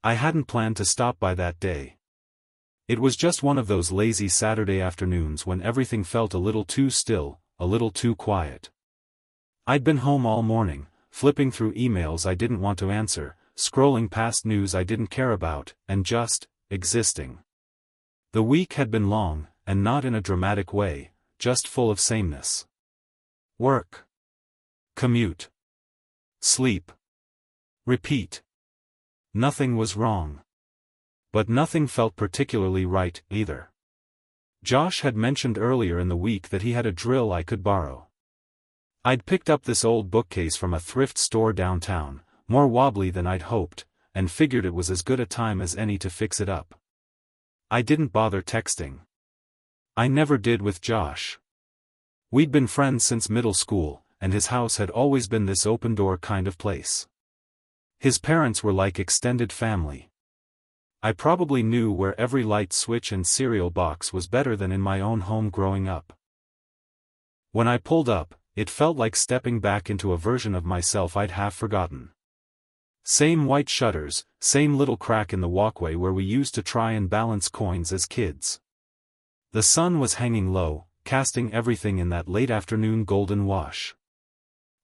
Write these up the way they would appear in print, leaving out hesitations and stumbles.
I hadn't planned to stop by that day. It was just one of those lazy Saturday afternoons when everything felt a little too still, a little too quiet. I'd been home all morning, flipping through emails I didn't want to answer, scrolling past news I didn't care about, and just existing. The week had been long, and not in a dramatic way, just full of sameness. Work. Commute. Sleep. Repeat. Nothing was wrong. But nothing felt particularly right, either. Josh had mentioned earlier in the week that he had a drill I could borrow. I'd picked up this old bookcase from a thrift store downtown, more wobbly than I'd hoped, and figured it was as good a time as any to fix it up. I didn't bother texting. I never did with Josh. We'd been friends since middle school, and his house had always been this open-door kind of place. His parents were like extended family. I probably knew where every light switch and cereal box was better than in my own home growing up. When I pulled up, it felt like stepping back into a version of myself I'd half forgotten. Same white shutters, same little crack in the walkway where we used to try and balance coins as kids. The sun was hanging low, casting everything in that late afternoon golden wash.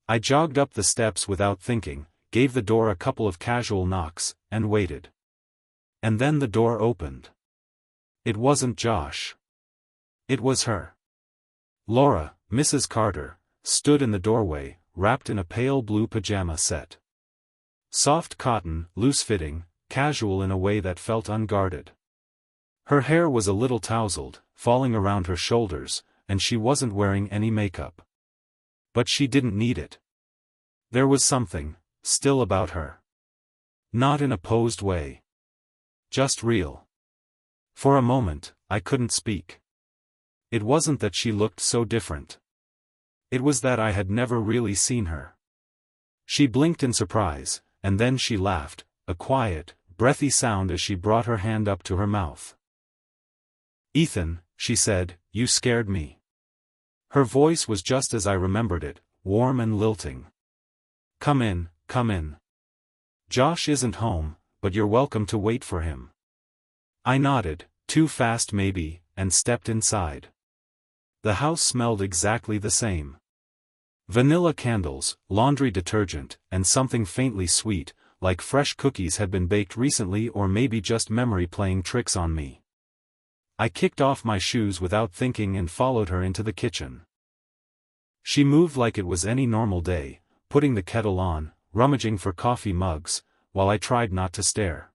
I jogged up the steps without thinking, gave the door a couple of casual knocks, and waited. And then the door opened. It wasn't Josh. It was her. Laura, Mrs. Carter, stood in the doorway, wrapped in a pale blue pajama set. Soft cotton, loose-fitting, casual in a way that felt unguarded. Her hair was a little tousled, falling around her shoulders, and she wasn't wearing any makeup. But she didn't need it. There was something, still about her. Not in a posed way. Just real. For a moment, I couldn't speak. It wasn't that she looked so different. It was that I had never really seen her. She blinked in surprise, and then she laughed, a quiet, breathy sound as she brought her hand up to her mouth. "Ethan," she said, "you scared me." Her voice was just as I remembered it, warm and lilting. Come in, come in. Josh isn't home, but you're welcome to wait for him." I nodded, too fast maybe, and stepped inside. The house smelled exactly the same. Vanilla candles, laundry detergent, and something faintly sweet, like fresh cookies had been baked recently or maybe just memory playing tricks on me. I kicked off my shoes without thinking and followed her into the kitchen. She moved like it was any normal day, putting the kettle on, rummaging for coffee mugs, while I tried not to stare.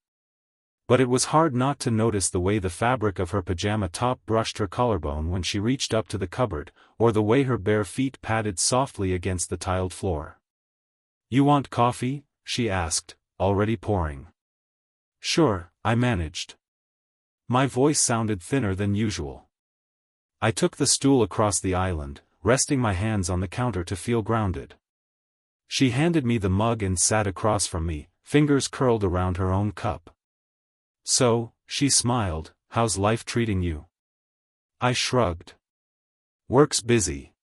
But it was hard not to notice the way the fabric of her pajama top brushed her collarbone when she reached up to the cupboard, or the way her bare feet padded softly against the tiled floor. "You want coffee?" she asked, already pouring. "Sure," I managed. My voice sounded thinner than usual. I took the stool across the island, resting my hands on the counter to feel grounded. She handed me the mug and sat across from me, fingers curled around her own cup. "So," she smiled, "how's life treating you?" I shrugged. "Work's busy.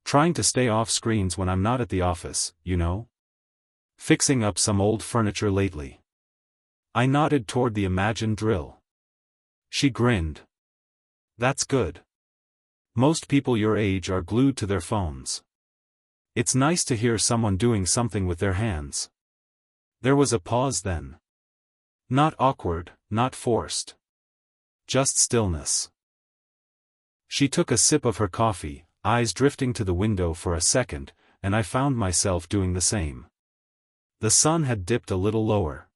Trying to stay off screens when I'm not at the office, you know? Fixing up some old furniture lately." I nodded toward the imagined drill. She grinned. "That's good. Most people your age are glued to their phones. It's nice to hear someone doing something with their hands." There was a pause then. Not awkward, not forced. Just stillness. She took a sip of her coffee, eyes drifting to the window for a second, and I found myself doing the same. The sun had dipped a little lower.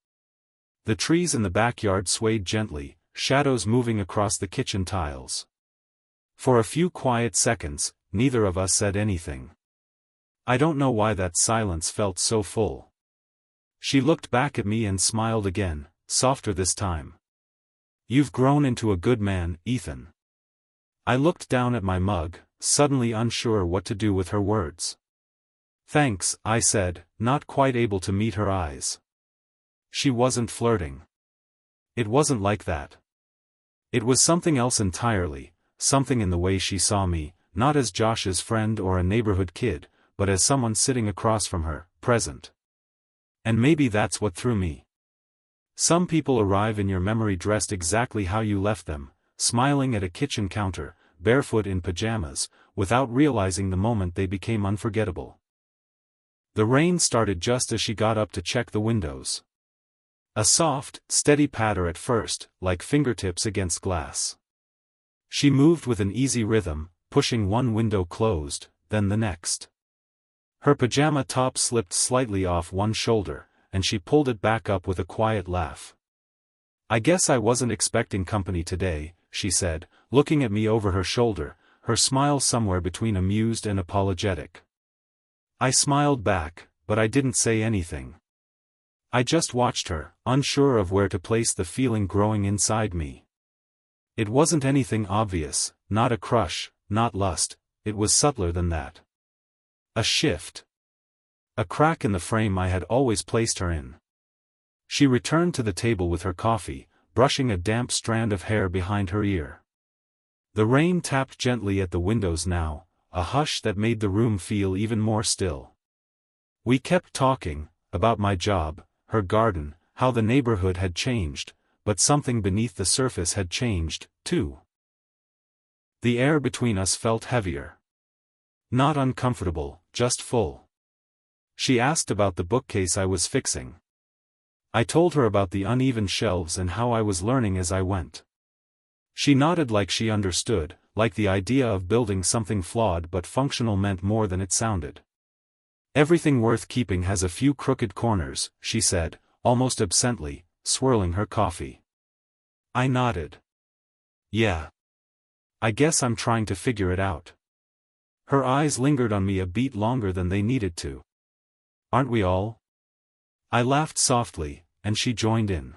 The trees in the backyard swayed gently, shadows moving across the kitchen tiles. For a few quiet seconds, neither of us said anything. I don't know why that silence felt so full. She looked back at me and smiled again, softer this time. "You've grown into a good man, Ethan." I looked down at my mug, suddenly unsure what to do with her words. "Thanks," I said, not quite able to meet her eyes. She wasn't flirting. It wasn't like that. It was something else entirely, something in the way she saw me, not as Josh's friend or a neighborhood kid, but as someone sitting across from her, present. And maybe that's what threw me. Some people arrive in your memory dressed exactly how you left them, smiling at a kitchen counter, barefoot in pajamas, without realizing the moment they became unforgettable. The rain started just as she got up to check the windows. A soft, steady patter at first, like fingertips against glass. She moved with an easy rhythm, pushing one window closed, then the next. Her pajama top slipped slightly off one shoulder, and she pulled it back up with a quiet laugh. "I guess I wasn't expecting company today," she said, looking at me over her shoulder, her smile somewhere between amused and apologetic. I smiled back, but I didn't say anything. I just watched her, unsure of where to place the feeling growing inside me. It wasn't anything obvious, not a crush, not lust, it was subtler than that. A shift. A crack in the frame I had always placed her in. She returned to the table with her coffee, brushing a damp strand of hair behind her ear. The rain tapped gently at the windows now, a hush that made the room feel even more still. We kept talking, about my job, her garden, how the neighborhood had changed, but something beneath the surface had changed, too. The air between us felt heavier. Not uncomfortable, just full. She asked about the bookcase I was fixing. I told her about the uneven shelves and how I was learning as I went. She nodded like she understood, like the idea of building something flawed but functional meant more than it sounded. "Everything worth keeping has a few crooked corners," she said, almost absently, swirling her coffee. I nodded. "Yeah. I guess I'm trying to figure it out." Her eyes lingered on me a beat longer than they needed to. "Aren't we all?" I laughed softly, and she joined in.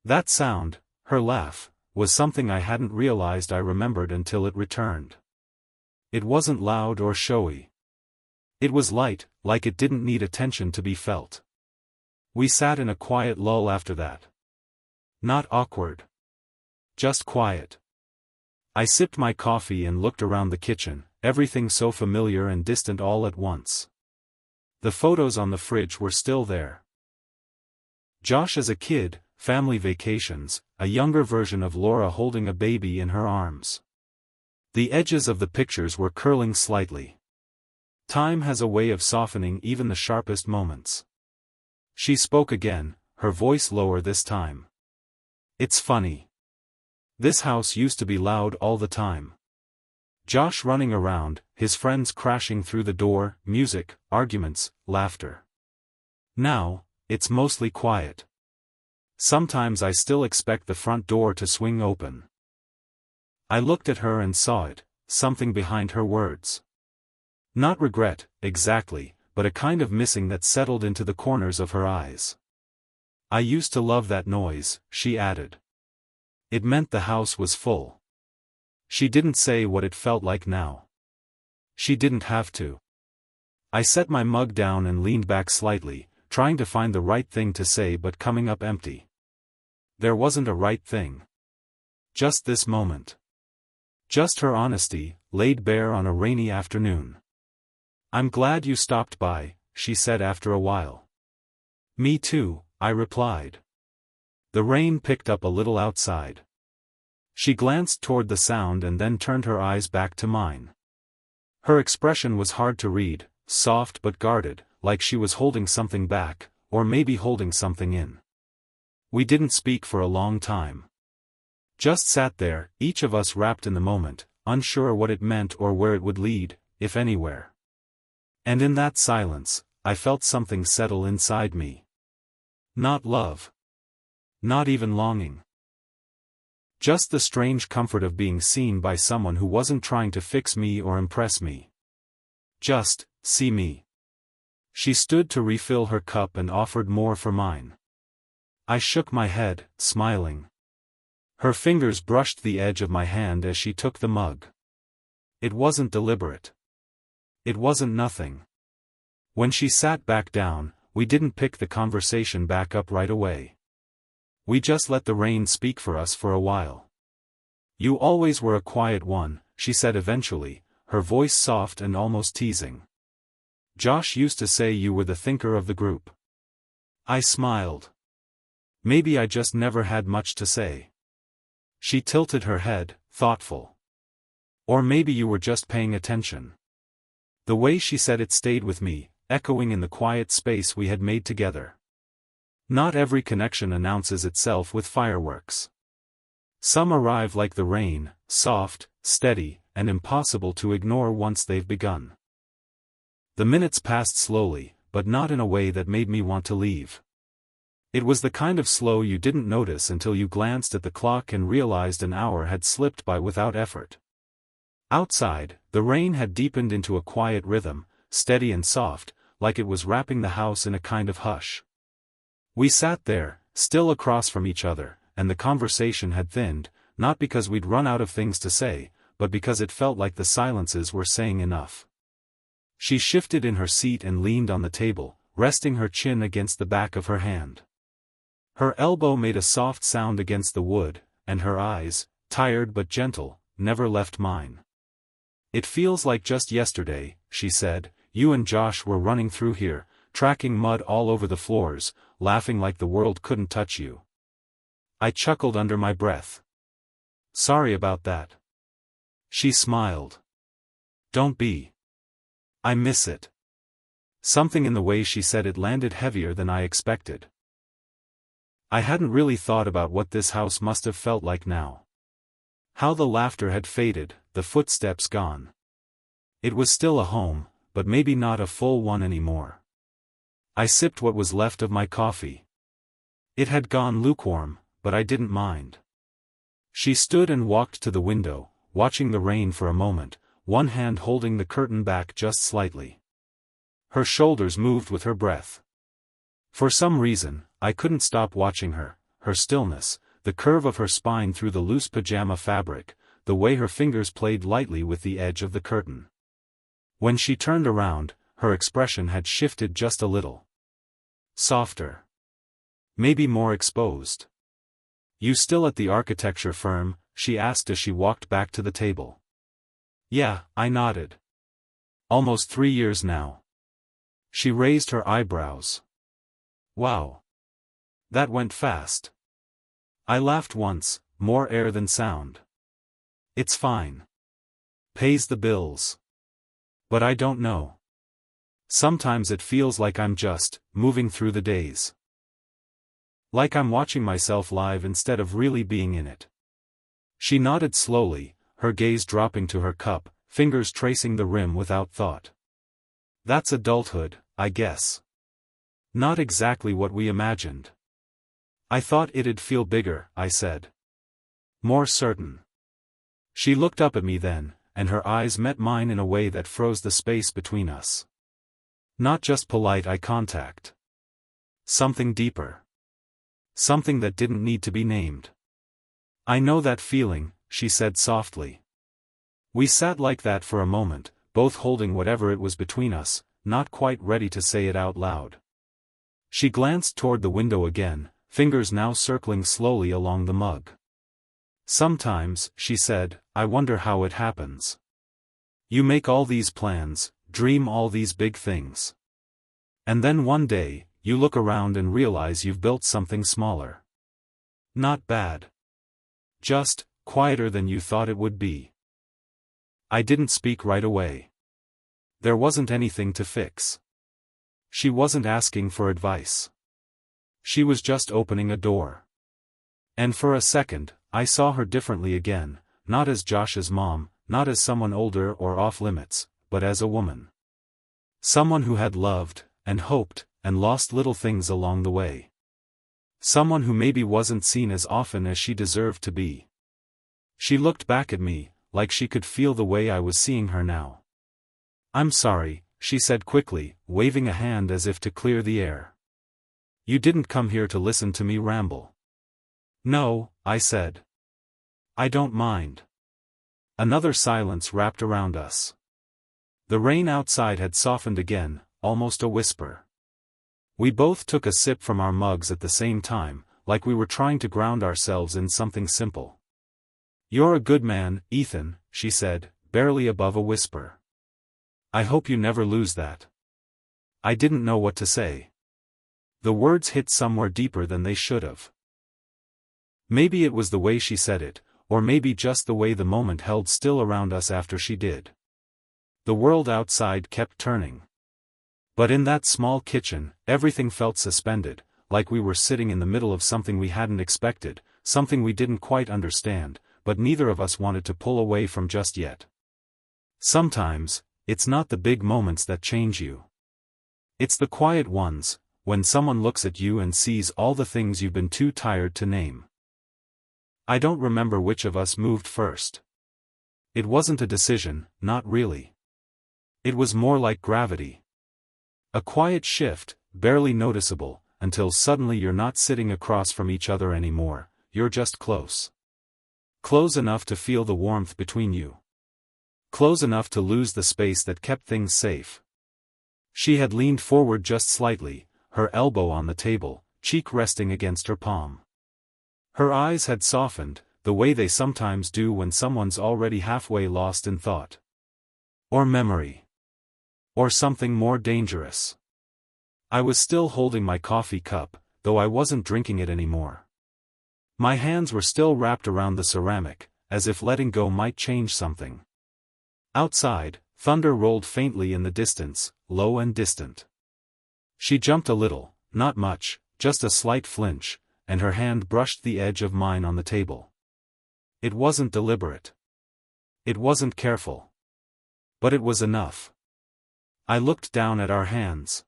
That sound, her laugh, was something I hadn't realized I remembered until it returned. It wasn't loud or showy. It was light, like it didn't need attention to be felt. We sat in a quiet lull after that. Not awkward. Just quiet. I sipped my coffee and looked around the kitchen, everything so familiar and distant all at once. The photos on the fridge were still there. Josh as a kid, family vacations, a younger version of Laura holding a baby in her arms. The edges of the pictures were curling slightly. Time has a way of softening even the sharpest moments. She spoke again, her voice lower this time. "It's funny. This house used to be loud all the time. Josh running around, his friends crashing through the door, music, arguments, laughter. Now, it's mostly quiet. Sometimes I still expect the front door to swing open." I looked at her and saw it, something behind her words. Not regret, exactly, but a kind of missing that settled into the corners of her eyes. "I used to love that noise," she added. It meant the house was full. She didn't say what it felt like now. She didn't have to. I set my mug down and leaned back slightly, trying to find the right thing to say but coming up empty. There wasn't a right thing. Just this moment. Just her honesty, laid bare on a rainy afternoon. "I'm glad you stopped by," she said after a while. "Me too," I replied. The rain picked up a little outside. She glanced toward the sound and then turned her eyes back to mine. Her expression was hard to read, soft but guarded, like she was holding something back, or maybe holding something in. We didn't speak for a long time. Just sat there, each of us wrapped in the moment, unsure what it meant or where it would lead, if anywhere. And in that silence, I felt something settle inside me. Not love. Not even longing. Just the strange comfort of being seen by someone who wasn't trying to fix me or impress me. Just, see me. She stood to refill her cup and offered more for mine. I shook my head, smiling. Her fingers brushed the edge of my hand as she took the mug. It wasn't deliberate. It wasn't nothing. When she sat back down, we didn't pick the conversation back up right away. We just let the rain speak for us for a while. "You always were a quiet one," she said eventually, her voice soft and almost teasing. "Josh used to say you were the thinker of the group." I smiled. Maybe I just never had much to say. She tilted her head, thoughtful. Or maybe you were just paying attention. The way she said it stayed with me, echoing in the quiet space we had made together. Not every connection announces itself with fireworks. Some arrive like the rain, soft, steady, and impossible to ignore once they've begun. The minutes passed slowly, but not in a way that made me want to leave. It was the kind of slow you didn't notice until you glanced at the clock and realized an hour had slipped by without effort. Outside, the rain had deepened into a quiet rhythm, steady and soft, like it was wrapping the house in a kind of hush. We sat there, still across from each other, and the conversation had thinned, not because we'd run out of things to say, but because it felt like the silences were saying enough. She shifted in her seat and leaned on the table, resting her chin against the back of her hand. Her elbow made a soft sound against the wood, and her eyes, tired but gentle, never left mine. "It feels like just yesterday," she said, "you and Josh were running through here, tracking mud all over the floors, laughing like the world couldn't touch you." I chuckled under my breath. "Sorry about that." She smiled. "Don't be. I miss it." Something in the way she said it landed heavier than I expected. I hadn't really thought about what this house must have felt like now. How the laughter had faded, the footsteps gone. It was still a home, but maybe not a full one anymore. I sipped what was left of my coffee. It had gone lukewarm, but I didn't mind. She stood and walked to the window, watching the rain for a moment, one hand holding the curtain back just slightly. Her shoulders moved with her breath. For some reason, I couldn't stop watching her, her stillness, the curve of her spine through the loose pajama fabric, the way her fingers played lightly with the edge of the curtain. When she turned around, her expression had shifted just a little. Softer. Maybe more exposed. "You still at the architecture firm?" she asked as she walked back to the table. "Yeah," I nodded. "Almost 3 years now." She raised her eyebrows. "Wow. That went fast." I laughed once, more air than sound. "It's fine. Pays the bills. But I don't know. Sometimes it feels like I'm just moving through the days. Like I'm watching myself live instead of really being in it." She nodded slowly, her gaze dropping to her cup, fingers tracing the rim without thought. "That's adulthood, I guess. Not exactly what we imagined." "I thought it'd feel bigger," I said. "More certain." She looked up at me then, and her eyes met mine in a way that froze the space between us. Not just polite eye contact. Something deeper. Something that didn't need to be named. "I know that feeling," she said softly. We sat like that for a moment, both holding whatever it was between us, not quite ready to say it out loud. She glanced toward the window again, fingers now circling slowly along the mug. "Sometimes," she said, "I wonder how it happens. You make all these plans, dream all these big things. And then one day, you look around and realize you've built something smaller. Not bad. Just, quieter than you thought it would be." I didn't speak right away. There wasn't anything to fix. She wasn't asking for advice. She was just opening a door. And for a second, I saw her differently again, not as Josh's mom, not as someone older or off limits, but as a woman. Someone who had loved, and hoped, and lost little things along the way. Someone who maybe wasn't seen as often as she deserved to be. She looked back at me, like she could feel the way I was seeing her now. "I'm sorry," she said quickly, waving a hand as if to clear the air. "You didn't come here to listen to me ramble." "No," I said. "I don't mind." Another silence wrapped around us. The rain outside had softened again, almost a whisper. We both took a sip from our mugs at the same time, like we were trying to ground ourselves in something simple. "You're a good man, Ethan," she said, barely above a whisper. "I hope you never lose that." I didn't know what to say. The words hit somewhere deeper than they should have. Maybe it was the way she said it, or maybe just the way the moment held still around us after she did. The world outside kept turning. But in that small kitchen, everything felt suspended, like we were sitting in the middle of something we hadn't expected, something we didn't quite understand, but neither of us wanted to pull away from just yet. Sometimes, it's not the big moments that change you. It's the quiet ones, when someone looks at you and sees all the things you've been too tired to name. I don't remember which of us moved first. It wasn't a decision, not really. It was more like gravity. A quiet shift, barely noticeable, until suddenly you're not sitting across from each other anymore, you're just close. Close enough to feel the warmth between you. Close enough to lose the space that kept things safe. She had leaned forward just slightly, her elbow on the table, cheek resting against her palm. Her eyes had softened, the way they sometimes do when someone's already halfway lost in thought. Or memory. Or something more dangerous. I was still holding my coffee cup, though I wasn't drinking it anymore. My hands were still wrapped around the ceramic, as if letting go might change something. Outside, thunder rolled faintly in the distance, low and distant. She jumped a little, not much, just a slight flinch, and her hand brushed the edge of mine on the table. It wasn't deliberate. It wasn't careful. But it was enough. I looked down at our hands.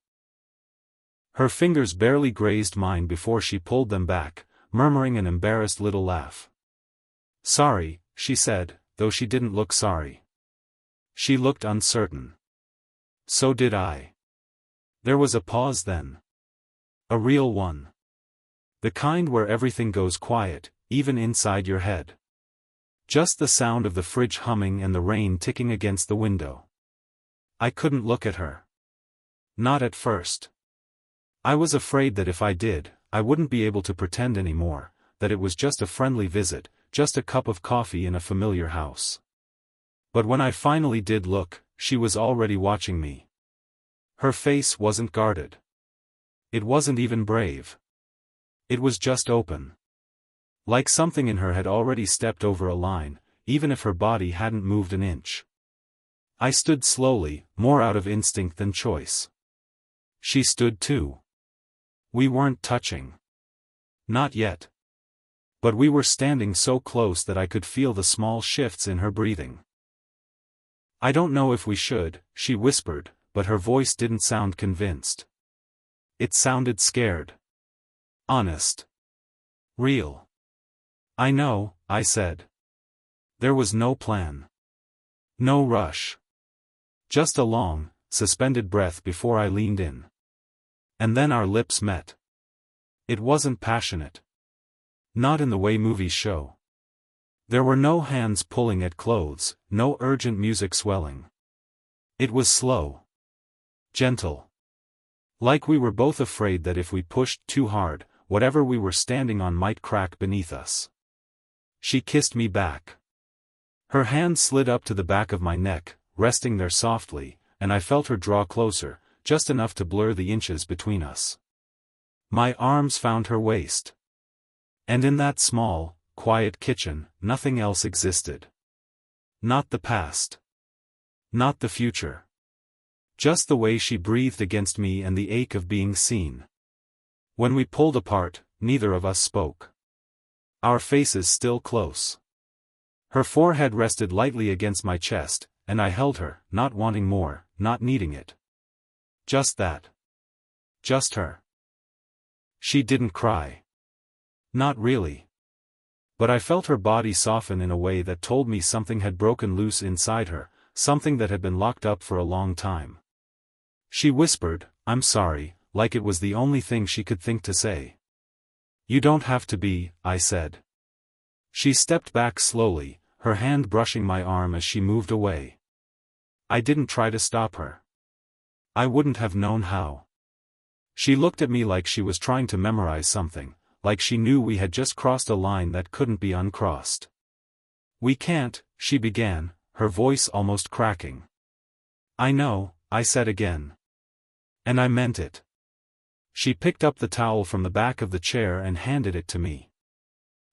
Her fingers barely grazed mine before she pulled them back, murmuring an embarrassed little laugh. "Sorry," she said, though she didn't look sorry. She looked uncertain. So did I. There was a pause then. A real one. The kind where everything goes quiet, even inside your head. Just the sound of the fridge humming and the rain ticking against the window. I couldn't look at her. Not at first. I was afraid that if I did, I wouldn't be able to pretend anymore, that it was just a friendly visit, just a cup of coffee in a familiar house. But when I finally did look, she was already watching me. Her face wasn't guarded. It wasn't even brave. It was just open. Like something in her had already stepped over a line, even if her body hadn't moved an inch. I stood slowly, more out of instinct than choice. She stood too. We weren't touching. Not yet. But we were standing so close that I could feel the small shifts in her breathing. "I don't know if we should," she whispered, but her voice didn't sound convinced. It sounded scared. Honest. Real. "I know," I said. There was no plan. No rush. Just a long, suspended breath before I leaned in. And then our lips met. It wasn't passionate. Not in the way movies show. There were no hands pulling at clothes, no urgent music swelling. It was slow. Gentle. Like we were both afraid that if we pushed too hard, whatever we were standing on might crack beneath us. She kissed me back. Her hand slid up to the back of my neck, resting there softly, and I felt her draw closer, just enough to blur the inches between us. My arms found her waist. And in that small, quiet kitchen, nothing else existed. Not the past. Not the future. Just the way she breathed against me and the ache of being seen. When we pulled apart, neither of us spoke. Our faces still close. Her forehead rested lightly against my chest, and I held her, not wanting more, not needing it. Just that. Just her. She didn't cry. Not really. But I felt her body soften in a way that told me something had broken loose inside her, something that had been locked up for a long time. She whispered, "I'm sorry," like it was the only thing she could think to say. "You don't have to be," I said. She stepped back slowly, her hand brushing my arm as she moved away. I didn't try to stop her. I wouldn't have known how. She looked at me like she was trying to memorize something, like she knew we had just crossed a line that couldn't be uncrossed. "We can't," she began, her voice almost cracking. "I know," I said again. And I meant it. She picked up the towel from the back of the chair and handed it to me.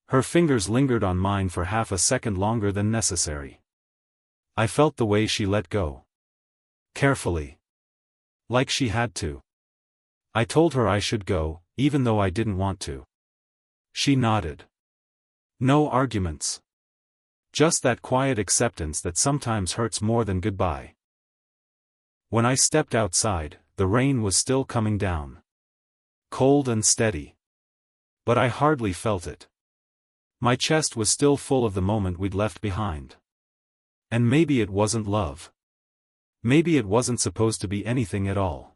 Her fingers lingered on mine for half a second longer than necessary. I felt the way she let go. Carefully. Like she had to. I told her I should go, even though I didn't want to. She nodded. No arguments. Just that quiet acceptance that sometimes hurts more than goodbye. When I stepped outside, the rain was still coming down. Cold and steady. But I hardly felt it. My chest was still full of the moment we'd left behind. And maybe it wasn't love. Maybe it wasn't supposed to be anything at all.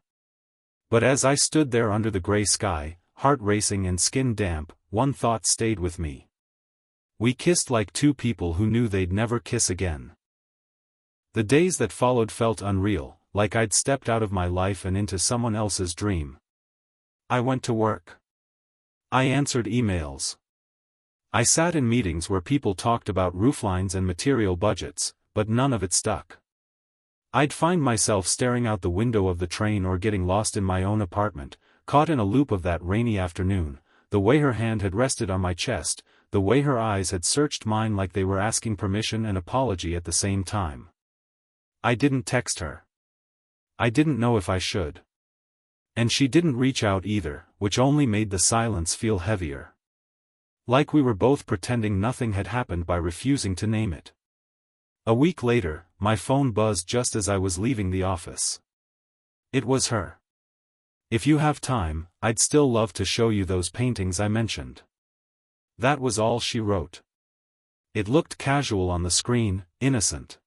But as I stood there under the gray sky, heart racing and skin damp, one thought stayed with me. We kissed like two people who knew they'd never kiss again. The days that followed felt unreal, like I'd stepped out of my life and into someone else's dream. I went to work. I answered emails. I sat in meetings where people talked about rooflines and material budgets, but none of it stuck. I'd find myself staring out the window of the train or getting lost in my own apartment, caught in a loop of that rainy afternoon, the way her hand had rested on my chest, the way her eyes had searched mine like they were asking permission and apology at the same time. I didn't text her. I didn't know if I should. And she didn't reach out either, which only made the silence feel heavier. Like we were both pretending nothing had happened by refusing to name it. A week later, my phone buzzed just as I was leaving the office. It was her. If you have time, I'd still love to show you those paintings I mentioned. That was all she wrote. It looked casual on the screen, innocent.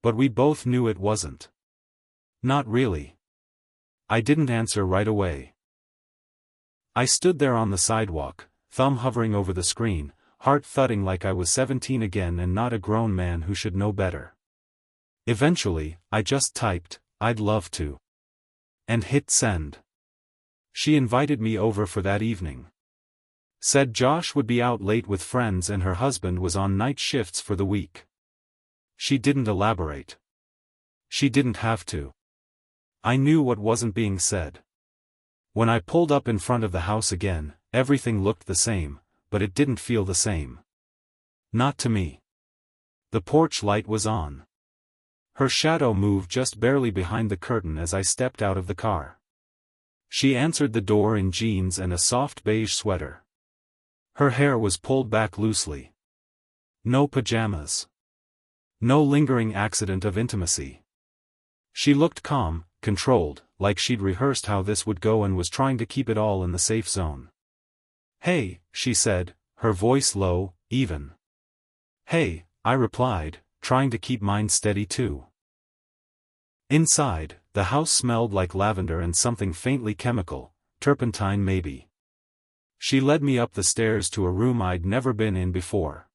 But we both knew it wasn't. Not really. I didn't answer right away. I stood there on the sidewalk, thumb hovering over the screen, heart thudding like I was 17 again and not a grown man who should know better. Eventually, I just typed, "I'd love to." And hit send. She invited me over for that evening. Said Josh would be out late with friends and her husband was on night shifts for the week. She didn't elaborate. She didn't have to. I knew what wasn't being said. When I pulled up in front of the house again, everything looked the same, but it didn't feel the same. Not to me. The porch light was on. Her shadow moved just barely behind the curtain as I stepped out of the car. She answered the door in jeans and a soft beige sweater. Her hair was pulled back loosely. No pajamas. No lingering accident of intimacy. She looked calm, controlled, like she'd rehearsed how this would go and was trying to keep it all in the safe zone. "Hey," she said, her voice low, even. "Hey," I replied, trying to keep mine steady too. Inside, the house smelled like lavender and something faintly chemical, turpentine maybe. She led me up the stairs to a room I'd never been in before.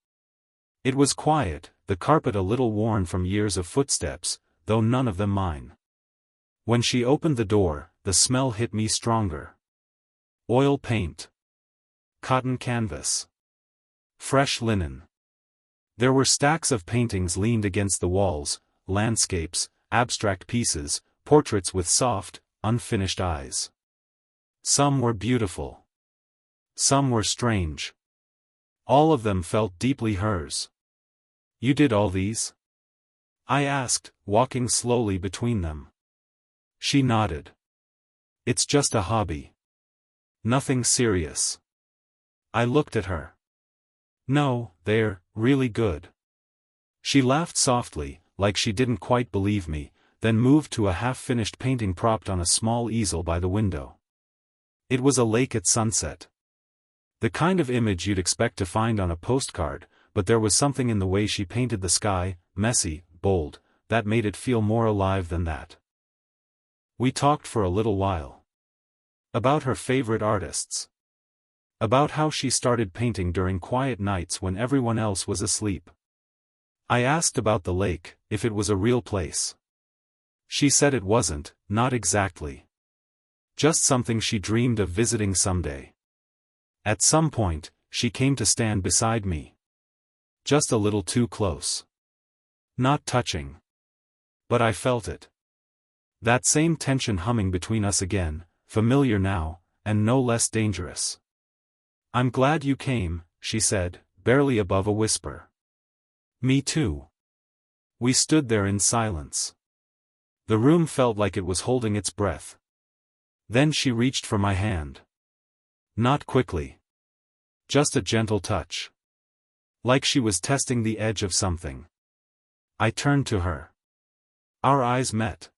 It was quiet, the carpet a little worn from years of footsteps, though none of them mine. When she opened the door, the smell hit me stronger. Oil paint. Cotton canvas. Fresh linen. There were stacks of paintings leaned against the walls, landscapes, abstract pieces, portraits with soft, unfinished eyes. Some were beautiful. Some were strange. All of them felt deeply hers. "You did all these?" I asked, walking slowly between them. She nodded. "It's just a hobby. Nothing serious." I looked at her. "No, they're really good." She laughed softly, like she didn't quite believe me, then moved to a half-finished painting propped on a small easel by the window. It was a lake at sunset. The kind of image you'd expect to find on a postcard, but there was something in the way she painted the sky, messy, bold, that made it feel more alive than that. We talked for a little while. About her favorite artists. About how she started painting during quiet nights when everyone else was asleep. I asked about the lake, if it was a real place. She said it wasn't, not exactly. Just something she dreamed of visiting someday. At some point, she came to stand beside me. Just a little too close. Not touching. But I felt it. That same tension humming between us again, familiar now, and no less dangerous. "I'm glad you came," she said, barely above a whisper. "Me too." We stood there in silence. The room felt like it was holding its breath. Then she reached for my hand. Not quickly. Just a gentle touch. Like she was testing the edge of something. I turned to her. Our eyes met.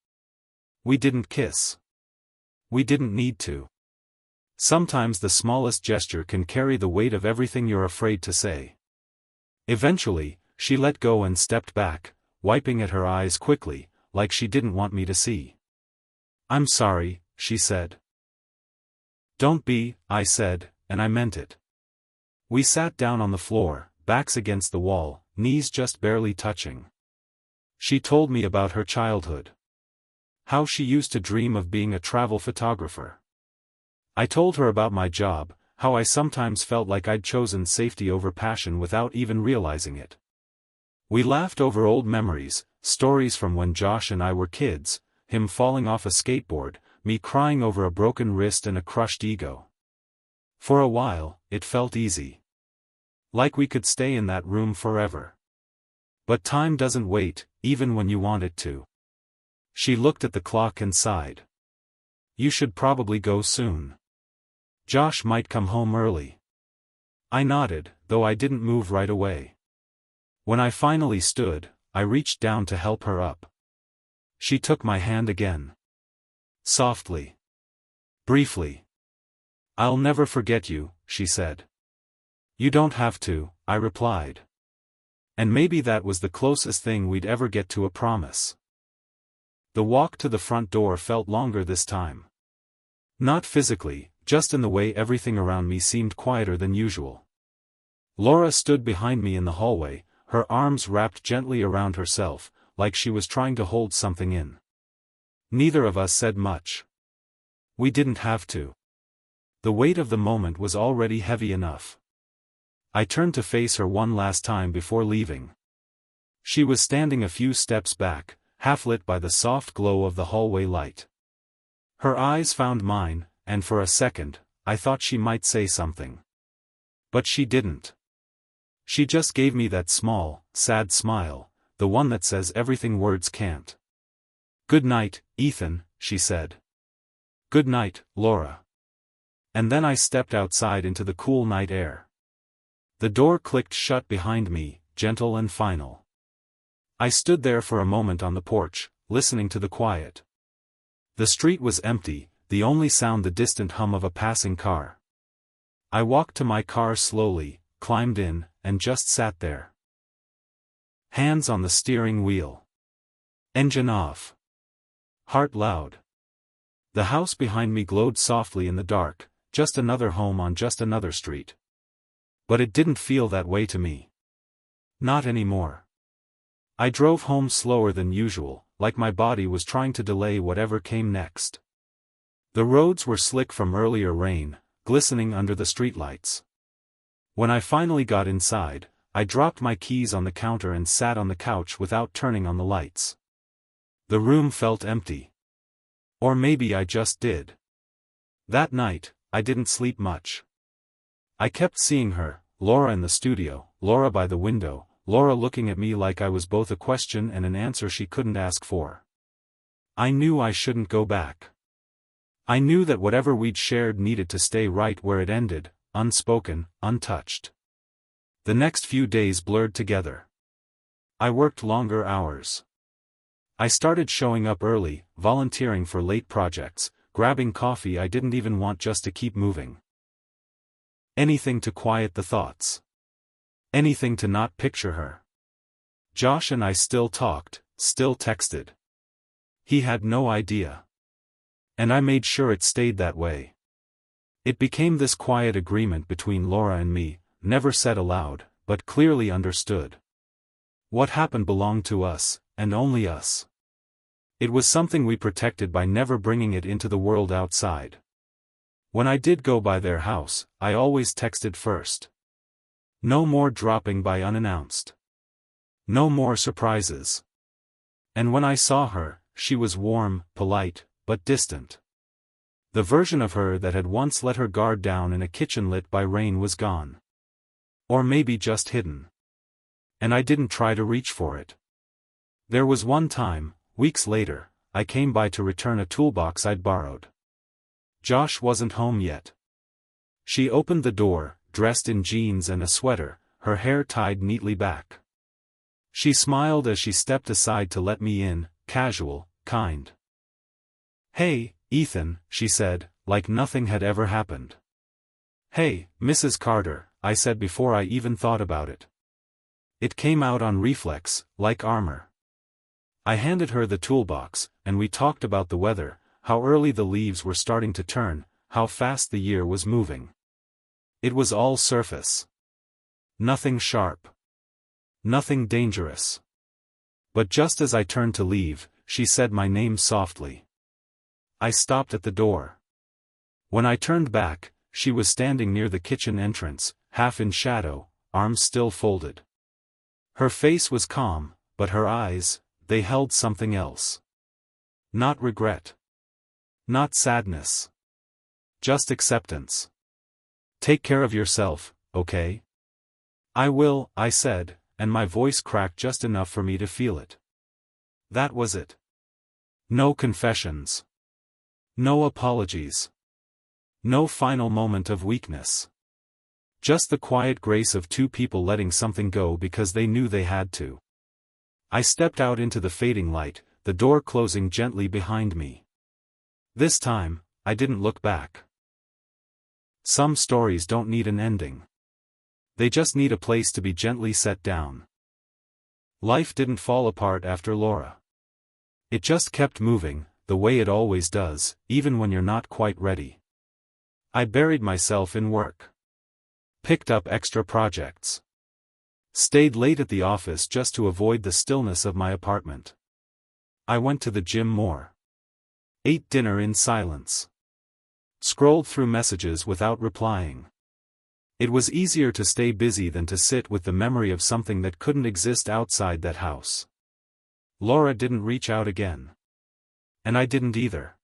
We didn't kiss. We didn't need to. Sometimes the smallest gesture can carry the weight of everything you're afraid to say. Eventually, she let go and stepped back, wiping at her eyes quickly, like she didn't want me to see. "I'm sorry," she said. "Don't be," I said, and I meant it. We sat down on the floor, backs against the wall, knees just barely touching. She told me about her childhood. How she used to dream of being a travel photographer. I told her about my job, how I sometimes felt like I'd chosen safety over passion without even realizing it. We laughed over old memories, stories from when Josh and I were kids, him falling off a skateboard, me crying over a broken wrist and a crushed ego. For a while, it felt easy. Like we could stay in that room forever. But time doesn't wait, even when you want it to. She looked at the clock and sighed. "You should probably go soon. Josh might come home early." I nodded, though I didn't move right away. When I finally stood, I reached down to help her up. She took my hand again. Softly. Briefly. "I'll never forget you," she said. "You don't have to," I replied. And maybe that was the closest thing we'd ever get to a promise. The walk to the front door felt longer this time. Not physically, just in the way everything around me seemed quieter than usual. Laura stood behind me in the hallway, her arms wrapped gently around herself, like she was trying to hold something in. Neither of us said much. We didn't have to. The weight of the moment was already heavy enough. I turned to face her one last time before leaving. She was standing a few steps back, half lit by the soft glow of the hallway light. Her eyes found mine, and for a second, I thought she might say something. But she didn't. She just gave me that small, sad smile, the one that says everything words can't. "Good night, Ethan," she said. "Good night, Laura." And then I stepped outside into the cool night air. The door clicked shut behind me, gentle and final. I stood there for a moment on the porch, listening to the quiet. The street was empty, the only sound the distant hum of a passing car. I walked to my car slowly, climbed in, and just sat there. Hands on the steering wheel. Engine off. Heart loud. The house behind me glowed softly in the dark, just another home on just another street. But it didn't feel that way to me. Not anymore. I drove home slower than usual, like my body was trying to delay whatever came next. The roads were slick from earlier rain, glistening under the streetlights. When I finally got inside, I dropped my keys on the counter and sat on the couch without turning on the lights. The room felt empty. Or maybe I just did. That night, I didn't sleep much. I kept seeing her, Laura in the studio, Laura by the window, Laura looking at me like I was both a question and an answer she couldn't ask for. I knew I shouldn't go back. I knew that whatever we'd shared needed to stay right where it ended, unspoken, untouched. The next few days blurred together. I worked longer hours. I started showing up early, volunteering for late projects, grabbing coffee I didn't even want just to keep moving. Anything to quiet the thoughts. Anything to not picture her. Josh and I still talked, still texted. He had no idea. And I made sure it stayed that way. It became this quiet agreement between Laura and me, never said aloud, but clearly understood. What happened belonged to us, and only us. It was something we protected by never bringing it into the world outside. When I did go by their house, I always texted first. No more dropping by unannounced. No more surprises. And when I saw her, she was warm, polite, but distant. The version of her that had once let her guard down in a kitchen lit by rain was gone. Or maybe just hidden. And I didn't try to reach for it. There was one time, weeks later, I came by to return a toolbox I'd borrowed. Josh wasn't home yet. She opened the door, dressed in jeans and a sweater, her hair tied neatly back. She smiled as she stepped aside to let me in, casual, kind. "Hey, Ethan," she said, like nothing had ever happened. "Hey, Mrs. Carter," I said before I even thought about it. It came out on reflex, like armor. I handed her the toolbox, and we talked about the weather, how early the leaves were starting to turn, how fast the year was moving. It was all surface. Nothing sharp. Nothing dangerous. But just as I turned to leave, she said my name softly. I stopped at the door. When I turned back, she was standing near the kitchen entrance, half in shadow, arms still folded. Her face was calm, but her eyes, they held something else. Not regret. Not sadness. Just acceptance. "Take care of yourself, okay?" "I will," I said, and my voice cracked just enough for me to feel it. That was it. No confessions. No apologies. No final moment of weakness. Just the quiet grace of two people letting something go because they knew they had to. I stepped out into the fading light, the door closing gently behind me. This time, I didn't look back. Some stories don't need an ending. They just need a place to be gently set down. Life didn't fall apart after Laura. It just kept moving, the way it always does, even when you're not quite ready. I buried myself in work. Picked up extra projects. Stayed late at the office just to avoid the stillness of my apartment. I went to the gym more. Ate dinner in silence. Scrolled through messages without replying. It was easier to stay busy than to sit with the memory of something that couldn't exist outside that house. Laura didn't reach out again. And I didn't either.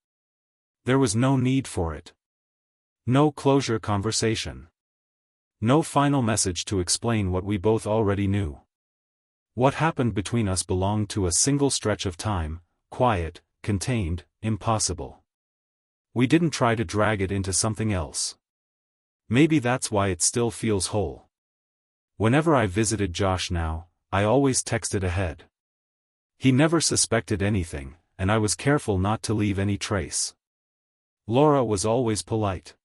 There was no need for it. No closure conversation. No final message to explain what we both already knew. What happened between us belonged to a single stretch of time, quiet, contained, impossible. We didn't try to drag it into something else. Maybe that's why it still feels whole. Whenever I visited Josh now, I always texted ahead. He never suspected anything, and I was careful not to leave any trace. Laura was always polite.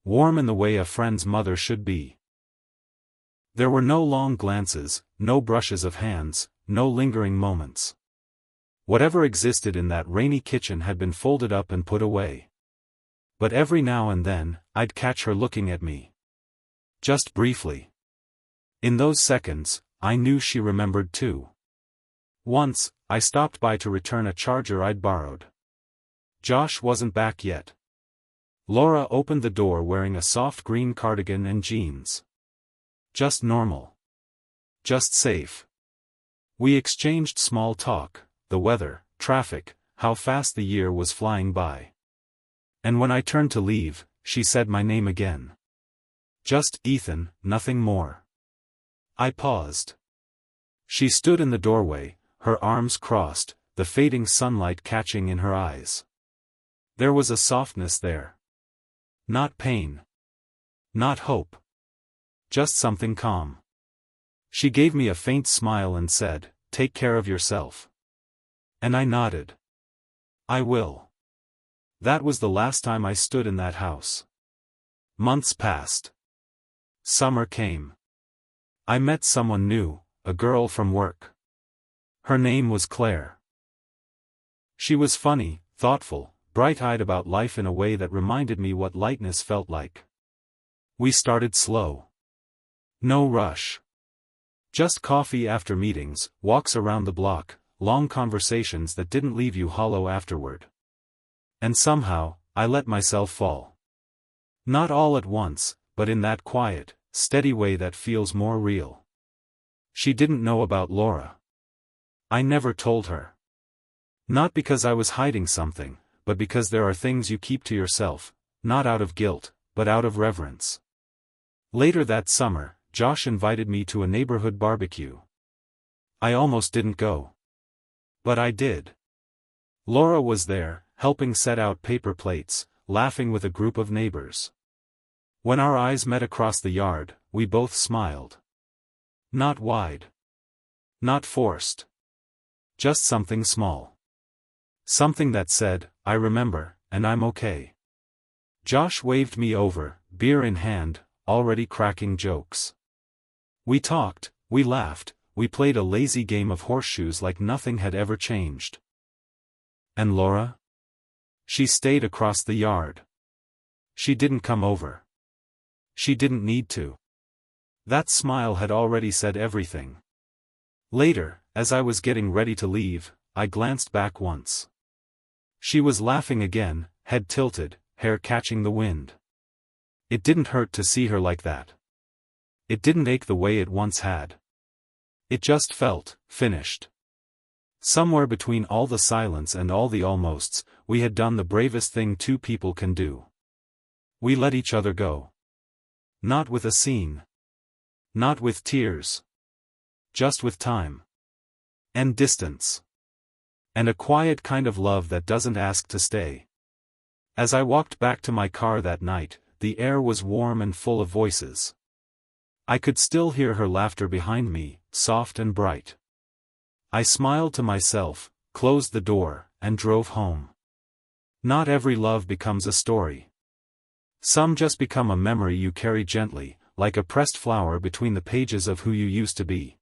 Warm in the way a friend's mother should be. There were no long glances, no brushes of hands, no lingering moments. Whatever existed in that rainy kitchen had been folded up and put away. But every now and then, I'd catch her looking at me. Just briefly. In those seconds, I knew she remembered too. Once, I stopped by to return a charger I'd borrowed. Josh wasn't back yet. Laura opened the door wearing a soft green cardigan and jeans. Just normal. Just safe. We exchanged small talk, the weather, traffic, how fast the year was flying by. And when I turned to leave, she said my name again. Just Ethan, nothing more. I paused. She stood in the doorway, her arms crossed, the fading sunlight catching in her eyes. There was a softness there. Not pain. Not hope. Just something calm. She gave me a faint smile and said, "Take care of yourself." And I nodded. "I will." That was the last time I stood in that house. Months passed. Summer came. I met someone new, a girl from work. Her name was Claire. She was funny, thoughtful, bright-eyed about life in a way that reminded me what lightness felt like. We started slow. No rush. Just coffee after meetings, walks around the block, long conversations that didn't leave you hollow afterward. And somehow, I let myself fall. Not all at once, but in that quiet, steady way that feels more real. She didn't know about Laura. I never told her. Not because I was hiding something, but because there are things you keep to yourself, not out of guilt, but out of reverence. Later that summer, Josh invited me to a neighborhood barbecue. I almost didn't go. But I did. Laura was there, helping set out paper plates, laughing with a group of neighbors. When our eyes met across the yard, we both smiled. Not wide. Not forced. Just something small. Something that said, I remember, and I'm okay. Josh waved me over, beer in hand, already cracking jokes. We talked, we laughed, we played a lazy game of horseshoes like nothing had ever changed. And Laura? She stayed across the yard. She didn't come over. She didn't need to. That smile had already said everything. Later, as I was getting ready to leave, I glanced back once. She was laughing again, head tilted, hair catching the wind. It didn't hurt to see her like that. It didn't ache the way it once had. It just felt finished. Somewhere between all the silence and all the almosts, we had done the bravest thing two people can do. We let each other go. Not with a scene. Not with tears. Just with time. And distance. And a quiet kind of love that doesn't ask to stay. As I walked back to my car that night, the air was warm and full of voices. I could still hear her laughter behind me, soft and bright. I smiled to myself, closed the door, and drove home. Not every love becomes a story. Some just become a memory you carry gently, like a pressed flower between the pages of who you used to be.